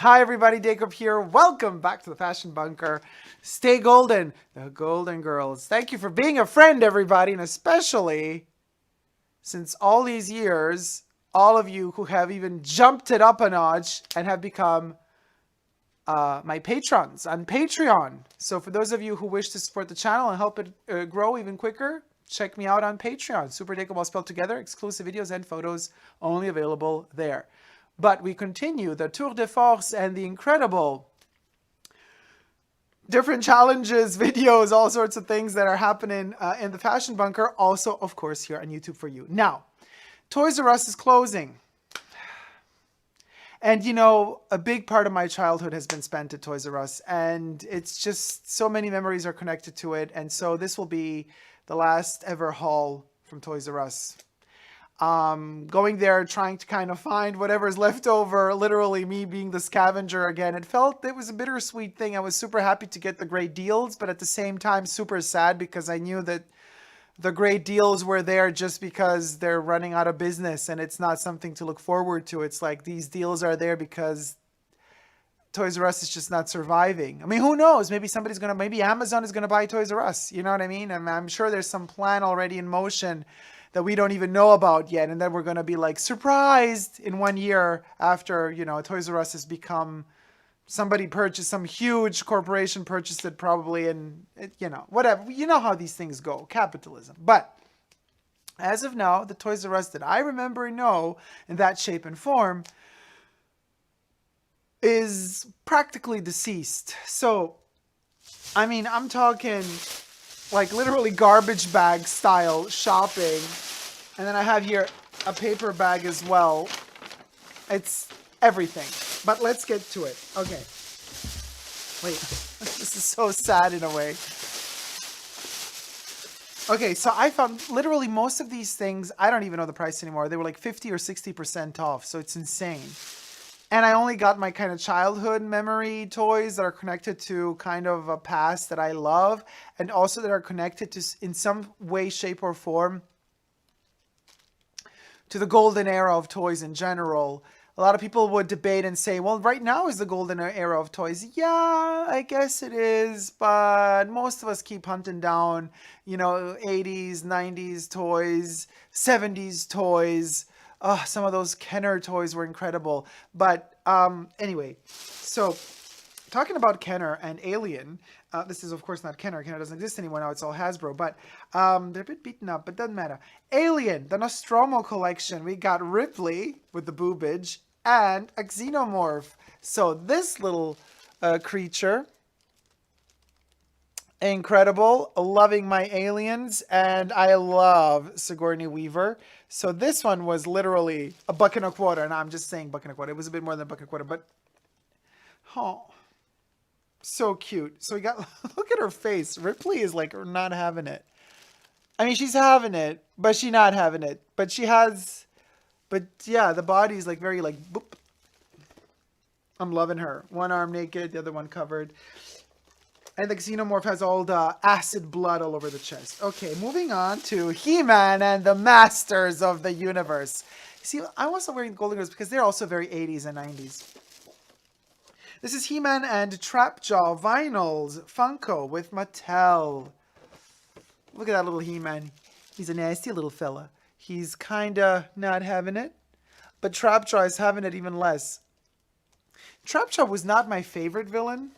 Hi everybody, Dacob here. Welcome back to the Fashion Bunker. Stay golden, the Golden Girls. Thank you for being a friend, everybody, and especially since all these years, all of you who have even jumped it up a notch and have become my patrons on Patreon. So for those of you who wish to support the channel and help it grow even quicker, check me out on Patreon. Super Dacob all spelled together, exclusive videos and photos only available there. But we continue the tour de force and the incredible different challenges, videos, all sorts of things that are happening in the Fashion Bunker. Also, of course, here on YouTube for you. Now, Toys R Us is closing. And, you know, a big part of my childhood has been spent at Toys R Us. And it's just so many memories are connected to it. And so this will be the last ever haul from Toys R Us. Going there, trying to kind of find whatever's left over, literally me being the scavenger again. It was a bittersweet thing. I was super happy to get the great deals, but at the same time, super sad because I knew that the great deals were there just because they're running out of business and it's not something to look forward to. It's like these deals are there because Toys R Us is just not surviving. I mean, who knows? Maybe maybe Amazon is going to buy Toys R Us. You know what I mean? I'm sure there's some plan already in motion that we don't even know about yet, and then we're going to be like surprised in 1 year after, you know, Toys R Us has become, somebody purchased, some huge corporation purchased it probably, and it, you know, whatever. You know how these things go, capitalism. But as of now, the Toys R Us that I remember and know in that shape and form is practically deceased. So, I mean, I'm talking like literally garbage bag style shopping. And then I have here a paper bag as well. It's everything. But let's get to it. Okay. Wait, this is so sad in a way. Okay, so I found literally most of these things, I don't even know the price anymore. They were like 50 or 60% off, so it's insane. And I only got my kind of childhood memory toys that are connected to kind of a past that I love, and also that are connected to, in some way, shape, or form, to the golden era of toys in general. A lot of people would debate and say, well, right now is the golden era of toys. Yeah, I guess it is, but most of us keep hunting down, you know, 80s, 90s toys, 70s toys. Oh, some of those Kenner toys were incredible. But anyway, so talking about Kenner and Alien, this is of course not Kenner. Kenner doesn't exist anymore now. It's all Hasbro. But they're a bit beaten up, but doesn't matter. Alien, the Nostromo collection. We got Ripley with the boobage and a Xenomorph. So this little creature, incredible, loving my aliens, and I love Sigourney Weaver. So this one was literally $1.25, and I'm just saying $1.25. It was a bit more than $1.25, but oh, so cute. So we got, look at her face. Ripley is like not having it. I mean, she's having it, but she's not having it. But she has, but yeah, the body is like very like, boop. I'm loving her. One arm naked, the other one covered. And the Xenomorph has all the acid blood all over the chest. Okay, moving on to He-Man and the Masters of the Universe. See, I'm also wearing Golden Girls because they're also very 80s and 90s. This is He-Man and Trapjaw vinyls, Funko with Mattel. Look at that little He-Man. He's a nasty little fella. He's kinda not having it, but Trapjaw is having it even less. Trapjaw was not my favorite villain.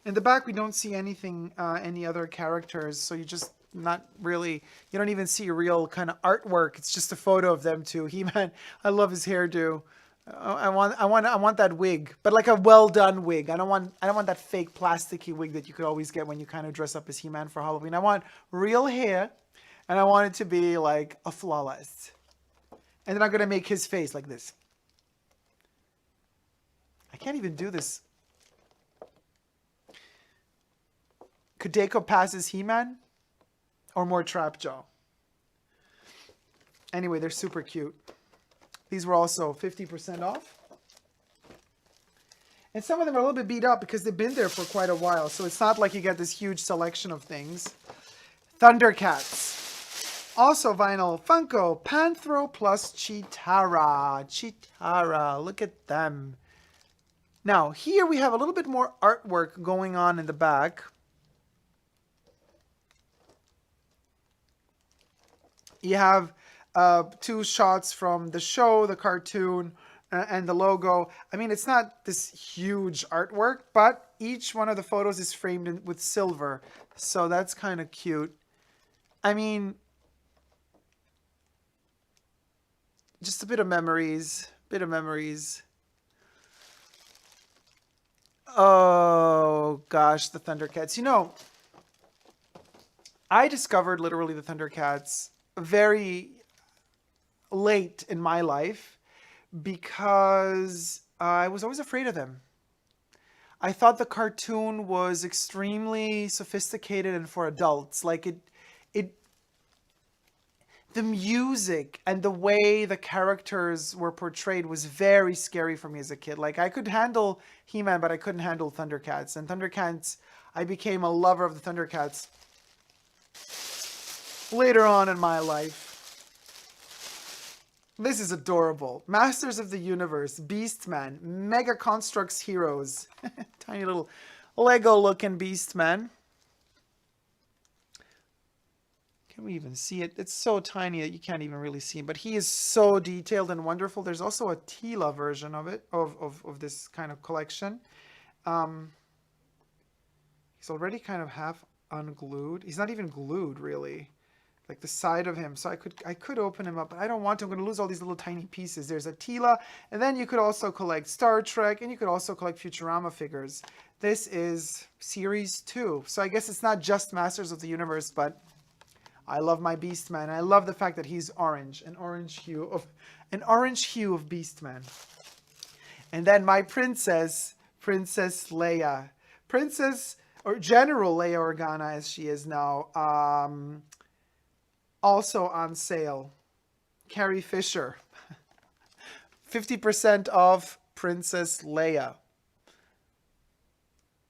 In the back, we don't see anything, any other characters, so you just not really, you don't even see real kind of artwork. It's just a photo of them too. He-Man, I love his hairdo. I want that wig, but like a well done wig. I don't want that fake plasticky wig that you could always get when you kind of dress up as He-Man for Halloween. I want real hair, and I want it to be like a flawless. And then I'm gonna make his face like this. I can't even do this. Could Dacob pass as He-Man? Or more Trapjaw? Anyway, they're super cute. These were also 50% off. And some of them are a little bit beat up because they've been there for quite a while. So it's not like you get this huge selection of things. Thundercats. Also vinyl, Funko, Panthro plus Chitara. Chitara, look at them. Now, here we have a little bit more artwork going on in the back. You have two shots from the show, the cartoon, and the logo. I mean, it's not this huge artwork, but each one of the photos is framed with silver. So that's kind of cute. I mean, just a bit of memories. Oh, gosh, the Thundercats. You know, I discovered literally the Thundercats very late in my life because I was always afraid of them. I thought the cartoon was extremely sophisticated and for adults. Like it, the music and the way the characters were portrayed was very scary for me as a kid. Like I could handle He-Man, but I couldn't handle Thundercats. And Thundercats, I became a lover of the Thundercats later on in my life. This is adorable. Masters of the Universe, Beastman, Mega Construx Heroes. Tiny little Lego-looking Beastman. Can we even see it? It's so tiny that you can't even really see him. But he is so detailed and wonderful. There's also a Tila version of it, of this kind of collection. He's already kind of half unglued. He's not even glued, really. Like the side of him. So I could open him up, but I don't want to. I'm going to lose all these little tiny pieces. There's a Tila, and then you could also collect Star Trek, and you could also collect Futurama figures. This is Series 2. So I guess it's not just Masters of the Universe, but I love my Beastman. I love the fact that he's orange, an orange hue of Beastman. And then my princess, Princess Leia. Or General Leia Organa, as she is now. Also on sale. Carrie Fisher. 50% off Princess Leia.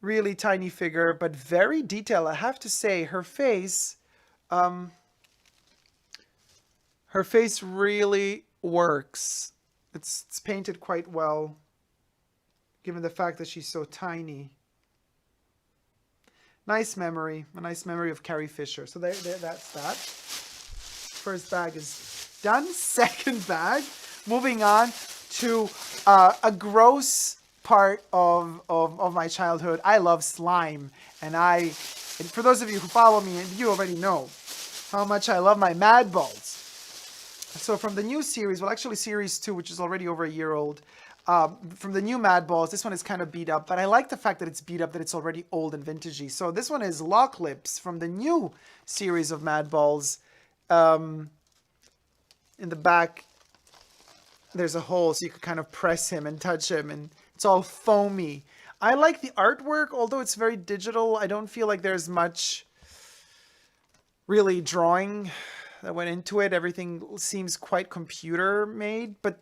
Really tiny figure, but very detailed. I have to say, her face really works. It's painted quite well, given the fact that she's so tiny. Nice memory. A nice memory of Carrie Fisher. So there that's that. First bag is done. Second bag. Moving on to a gross part of my childhood. I love slime. And for those of you who follow me, and you already know how much I love my Mad Balls. So from the new series, well actually series 2, which is already over a year old, from the new Mad Balls, this one is kind of beat up, but I like the fact that it's beat up, that it's already old and vintagey. So this one is Lock Lips from the new series of Mad Balls. In the back, there's a hole so you could kind of press him and touch him, and it's all foamy. I like the artwork, although it's very digital. I don't feel like there's much really drawing that went into it. Everything seems quite computer made, but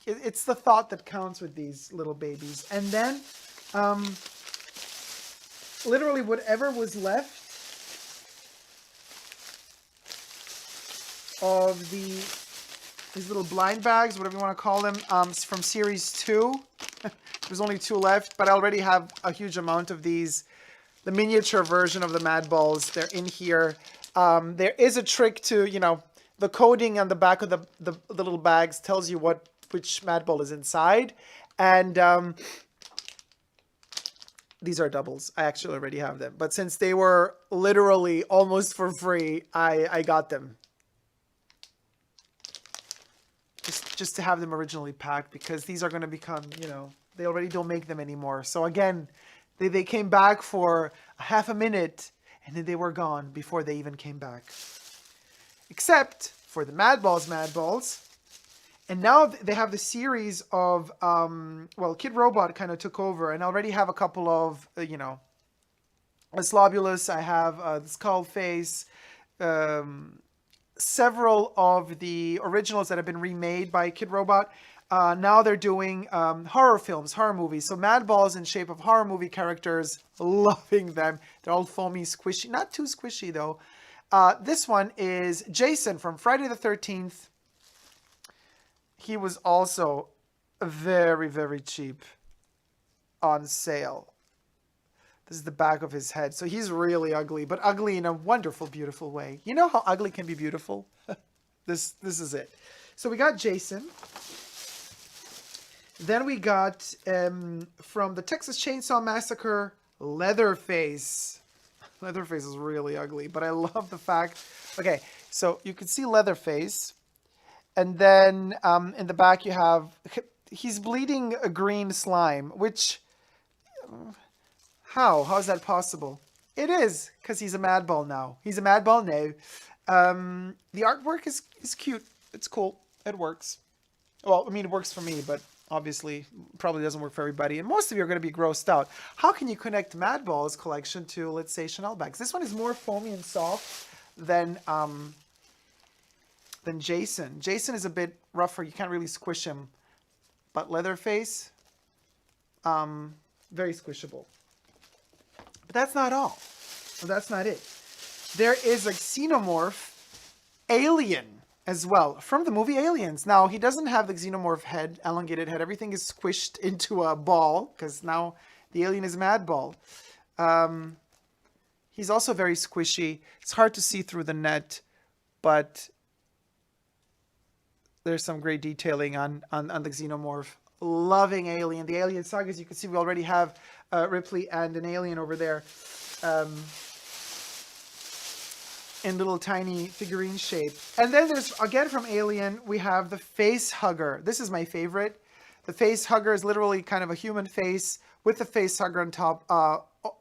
it's the thought that counts with these little babies. And then literally whatever was left of these little blind bags, whatever you want to call them, from series 2. There's only 2 left, but I already have a huge amount of these. The miniature version of the Mad Balls, they're in here. There is a trick to, the coding on the back of the little bags tells you which Mad Ball is inside. And these are doubles. I actually already have them. But since they were literally almost for free, I got them. Just to have them originally packed, because these are going to become, they already don't make them anymore. So again, they came back for a half a minute and then they were gone before they even came back. Except for the Mad Balls. And now they have the series of, Kid Robot kind of took over, and I already have a couple of, a Slobulus, I have the Skull Face, several of the originals that have been remade by Kid Robot. Now they're doing horror films, horror movies. So Mad Balls in shape of horror movie characters. Loving them. They're all foamy, squishy. Not too squishy, though. This one is Jason from Friday the 13th. He was also very, very cheap. on sale. This is the back of his head. So he's really ugly, but ugly in a wonderful, beautiful way. You know how ugly can be beautiful? This is it. So we got Jason. Then we got, from the Texas Chainsaw Massacre, Leatherface. Leatherface is really ugly, but I love the fact... Okay, so you can see Leatherface. And then in the back you have... He's bleeding a green slime, which... How? How is that possible? It is, because he's a madball now. He's a madball now. The artwork is cute. It's cool. It works. Well, I mean, it works for me, but obviously probably doesn't work for everybody. And most of you are going to be grossed out. How can you connect Madball's collection to, let's say, Chanel bags? This one is more foamy and soft than Jason. Jason is a bit rougher. You can't really squish him. But Leatherface, very squishable. But that's not all. Well, that's not it. There is a xenomorph alien as well from the movie Aliens. Now, he doesn't have the xenomorph head, elongated head. Everything is squished into a ball because now the alien is Madball. He's also very squishy. It's hard to see through the net, but there's some great detailing on the xenomorph. Loving Alien. The Alien saga, as you can see, we already have Ripley and an alien over there. In little tiny figurine shape. And then there's, again from Alien, we have the face hugger. This is my favorite. The face hugger is literally kind of a human face with the face hugger on top,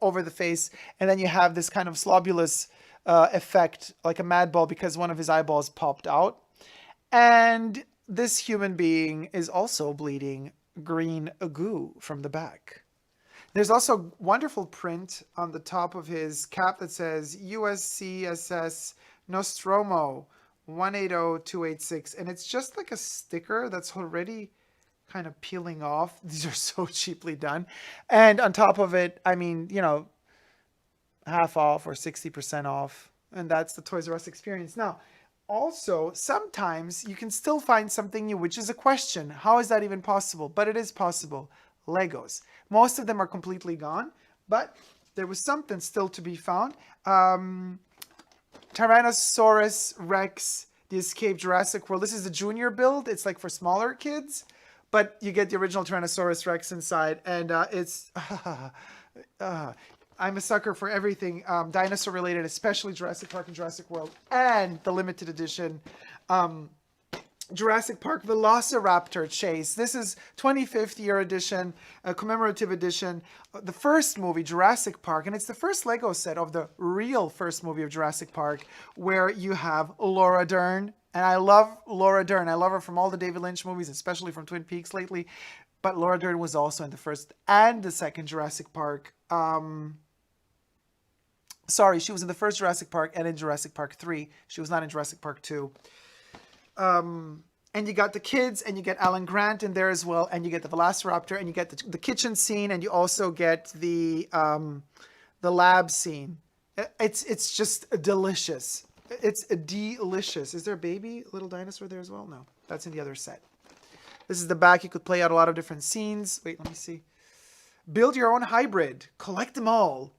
over the face. And then you have this kind of slobulous effect, like a Madball, because one of his eyeballs popped out. And this human being is also bleeding green goo from the back. There's also wonderful print on the top of his cap that says USCSS Nostromo 180286. And it's just like a sticker that's already kind of peeling off. These are so cheaply done. And on top of it, I mean, you know, half off or 60% off. And that's the Toys R Us experience. Now, also, sometimes you can still find something new, which is a question. How is that even possible? But it is possible. Legos. Most of them are completely gone, but there was something still to be found. Tyrannosaurus Rex, the Escaped Jurassic World. This is the junior build. It's like for smaller kids, but you get the original Tyrannosaurus Rex inside, and it's... I'm a sucker for everything dinosaur related, especially Jurassic Park and Jurassic World, and the limited edition Jurassic Park Velociraptor chase. This is 25th year edition, a commemorative edition. The first movie, Jurassic Park, and it's the first Lego set of the real first movie of Jurassic Park, where you have Laura Dern. And I love Laura Dern. I love her from all the David Lynch movies, especially from Twin Peaks lately. But Laura Dern was also in the first and the second Jurassic Park. Sorry, she was in the first Jurassic Park and in Jurassic Park 3. She was not in Jurassic Park 2. And you got the kids, and you get Alan Grant in there as well, and you get the Velociraptor, and you get the kitchen scene, and you also get the lab scene. It's just delicious. It's delicious. Is there a baby little dinosaur there as well? No, that's in the other set. This is the back. You could play out a lot of different scenes. Wait, let me see. Build your own hybrid. Collect them all.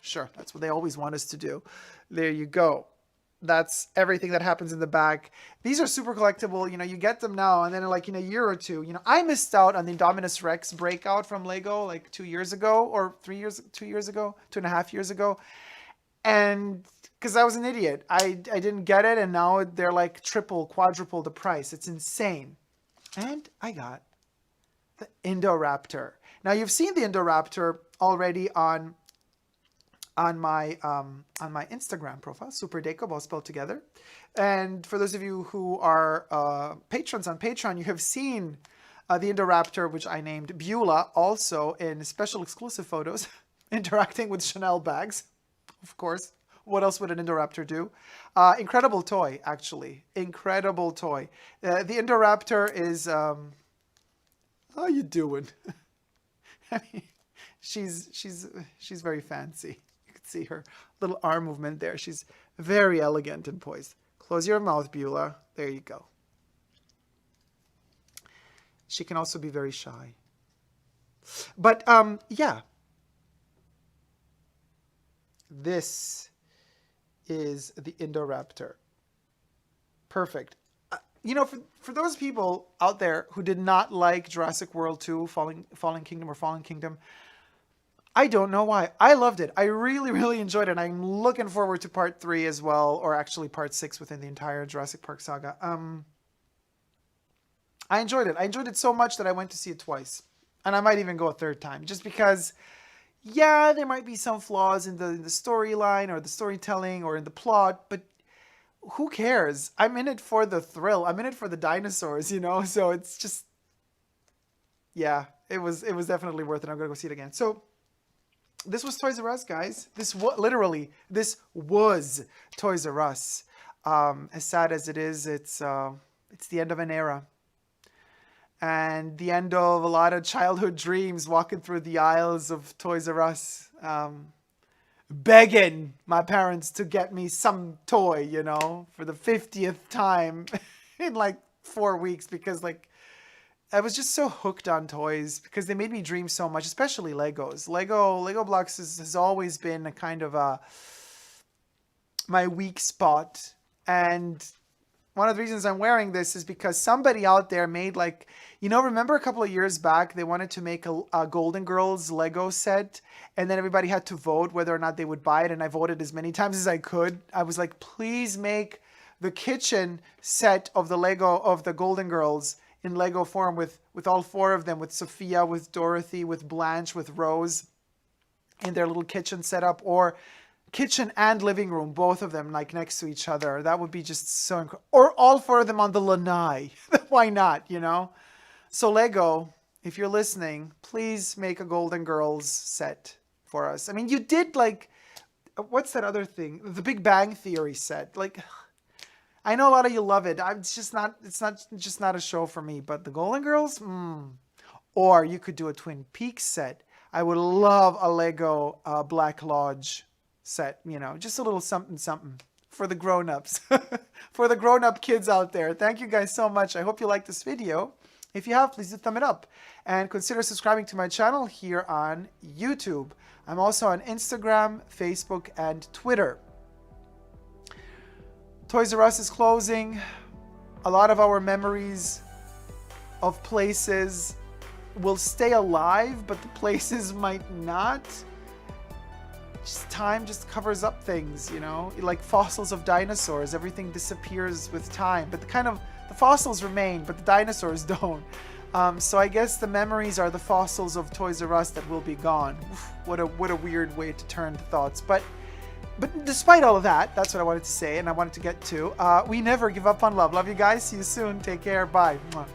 Sure, that's what they always want us to do. There you go. That's everything that happens in the back. These are super collectible. You know, you get them now, and then like in a year or two, you know, I missed out on the Indominus Rex breakout from Lego like 2 years ago, or 2.5 years ago. And because I was an idiot, I didn't get it. And now they're like triple, quadruple the price. It's insane. And I got the Indoraptor. Now you've seen the Indoraptor already on my Instagram profile, Super Dacob, all spelled together. And for those of you who are patrons on Patreon, you have seen the Indoraptor, which I named Beulah, also in special exclusive photos, interacting with Chanel bags, of course. What else would an Indoraptor do? Incredible toy, actually. Incredible toy. The Indoraptor is... how you doing? I mean, she's very fancy. See her little arm movement there. She's very elegant and poised. Close your mouth, Beulah. There you go. She can also be very shy. But yeah, this is the Indoraptor. Perfect. You know, for those people out there who did not like Jurassic World 2, Fallen Kingdom or Fallen Kingdom, I don't know why. I loved it. I really, really enjoyed it. I'm looking forward to part 3 as well, or actually part 6 within the entire Jurassic Park saga. I enjoyed it. I enjoyed it so much that I went to see it twice. And I might even go a third time, just because, yeah, there might be some flaws in the storyline or the storytelling or in the plot, but who cares? I'm in it for the thrill. I'm in it for the dinosaurs, you know? So it's just, yeah, it was definitely worth it. I'm going to go see it again. So this was Toys R Us, guys. This was Toys R Us. As sad as it is, it's the end of an era. And the end of a lot of childhood dreams walking through the aisles of Toys R Us. Begging my parents to get me some toy, you know, for the 50th time in like 4 weeks, because like I was just so hooked on toys because they made me dream so much, especially Legos. Lego blocks has always been a kind of my weak spot. And one of the reasons I'm wearing this is because somebody out there made like, you know, remember a couple of years back, they wanted to make a Golden Girls Lego set, and then everybody had to vote whether or not they would buy it. And I voted as many times as I could. I was like, please make the kitchen set of the Golden Girls in Lego form with all 4 of them, with Sophia, with Dorothy, with Blanche, with Rose in their little kitchen setup, or kitchen and living room, both of them like next to each other. That would be just so incredible. Or all 4 of them on the lanai. Why not, you know? So Lego, if you're listening, please make a Golden Girls set for us. I mean, you did like, what's that other thing? The Big Bang Theory set. Like, I know a lot of you love it. It's just not a show for me. But the Golden Girls, Or you could do a Twin Peaks set. I would love a Lego Black Lodge set, you know, just a little something for the grown-ups, for the grown-up kids out there. Thank you guys so much. I hope you liked this video. If you have, please do thumb it up and consider subscribing to my channel here on YouTube. I'm also on Instagram, Facebook, and Twitter. Toys R Us is closing. A lot of our memories of places will stay alive, but the places might not. Just time just covers up things, you know, like fossils of dinosaurs. Everything disappears with time, but the fossils remain, but the dinosaurs don't. So I guess the memories are the fossils of Toys R Us that will be gone. Oof, what a weird way to turn the thoughts. But despite all of that, that's what I wanted to say, and I wanted to get to. We never give up on love. Love you guys. See you soon. Take care. Bye. Mwah.